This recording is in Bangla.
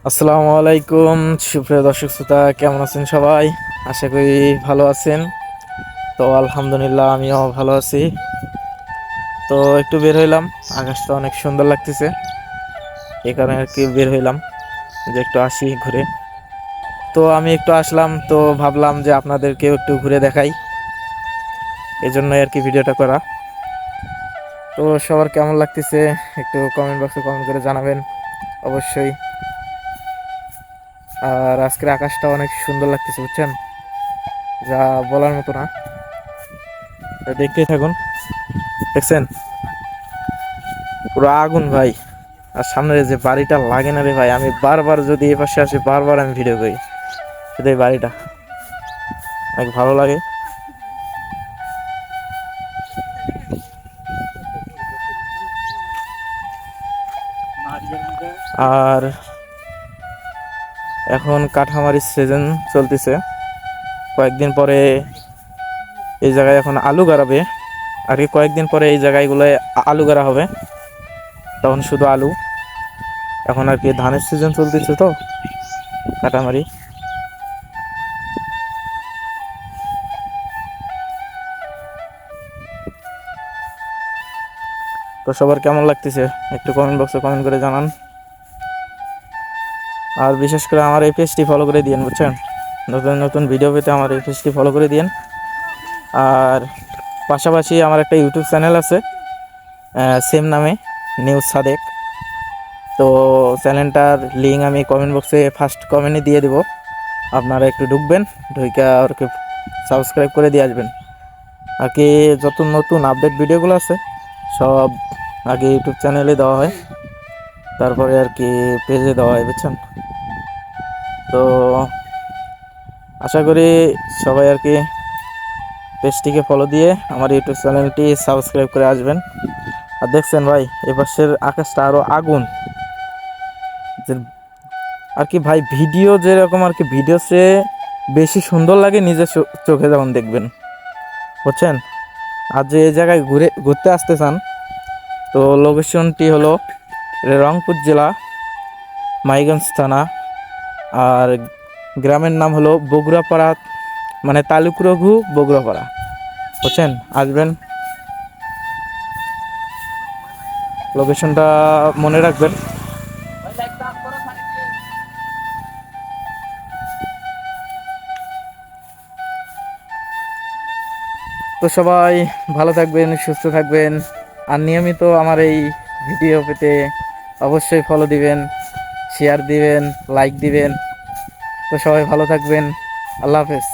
আসসালামু আলাইকুম সুপ্রিয় দর্শক শ্রোতা, কেমন আছেন সবাই? আশা করি ভালো আছেন। তো আলহামদুলিল্লাহ আমিও ভালো আছি। তো একটু বের হইলাম, আকাশটা অনেক সুন্দর লাগতেছে, এই কারণে আর কি বের হইলাম যে একটু আসি ঘুরে। তো আমি একটু আসলাম, তো ভাবলাম যে আপনাদেরকেও একটু ঘুরে দেখাই, এই জন্যই আর কি ভিডিওটা করা। তো সবার কেমন লাগতেছে একটু কমেন্ট বক্সে কমেন্ট করে জানাবেন অবশ্যই। আর আজকের আকাশটা অনেক সুন্দর লাগতেছে, বুঝছেন, যা বলার মতো না। তো দেখতেই থাকুন, দেখছেন পুরো আগুন ভাই। আর সামনে যে বাড়িটা লাগে না রে ভাই, আমি বারবার যদি এ পাশে আসি বারবার আমি ভিডিও করি, শুধু এই বাড়িটা অনেক ভালো লাগে। আর এখন কাঁঠামারির সিজন চলতেছে, কয়েকদিন পরে এই জায়গায় এখন আলু গাড়াবে। আর কি কয়েকদিন পরে এই জায়গাগুলোয় আলু গাড়া হবে, তখন শুধু আলু। এখন আর কি ধানের সিজন চলতেছে, তো কাটামারি। তো সবার কেমন লাগতেছে একটু কমেন্ট বক্সে কমেন্ট করে জানান। আর বিশেষ করে আমার এই পেজটি ফলো করে দিন, বুঝছেন, নতুন নতুন ভিডিও পেতে আমার এই পেজটি ফলো করে দিন। আর পাশাপাশি আমার একটা ইউটিউব চ্যানেল আছে সেম নামে, নিউজ সাদেক। তো চ্যানেলটার লিঙ্ক আমি কমেন্ট বক্সে ফার্স্ট কমেন্টে দিয়ে দেবো, আপনারা একটু ঢুকবেন, ঢুকে আর কি সাবস্ক্রাইব করে দিয়ে আসবেন। আর কি যত নতুন আপডেট ভিডিওগুলো আছে সব আগে ইউটিউব চ্যানেলে দেওয়া হয়, তারপরে আর কি পেজে দেওয়া হয়, বুঝছেন। তো আশা করি সবাই আর কি পেজটিকে ফলো দিয়ে আমার ইউটিউব চ্যানেলটি সাবস্ক্রাইব করে আসবেন। আর দেখছেন ভাই, এপাশের আকাশটা আরও আগুন। যে আর কি ভাই, ভিডিও যেরকম আর কি ভিডিও চেয়ে বেশি সুন্দর লাগে নিজের চোখে যখন দেখবেন, বুঝছেন। আর যে এই জায়গায় ঘুরতে আসতে চান, তো লোকেশনটি হলো রংপুর জেলা, মাইগঞ্জ থানা। আর গ্রামের নাম হলো বগুড়াপাড়া, মানে তালুকরঘু বগুড়াপাড়া, বুঝছেন। আসবেন, লোকেশনটা মনে রাখবেন। তো সবাই ভালো থাকবেন, সুস্থ থাকবেন। আর নিয়মিত আমার এই ভিডিও পেতে অবশ্যই ফলো দিবেন, শেয়ার দিবেন, লাইক দিবেন। তো সবাই ভালো থাকবেন। আল্লাহ হাফেজ।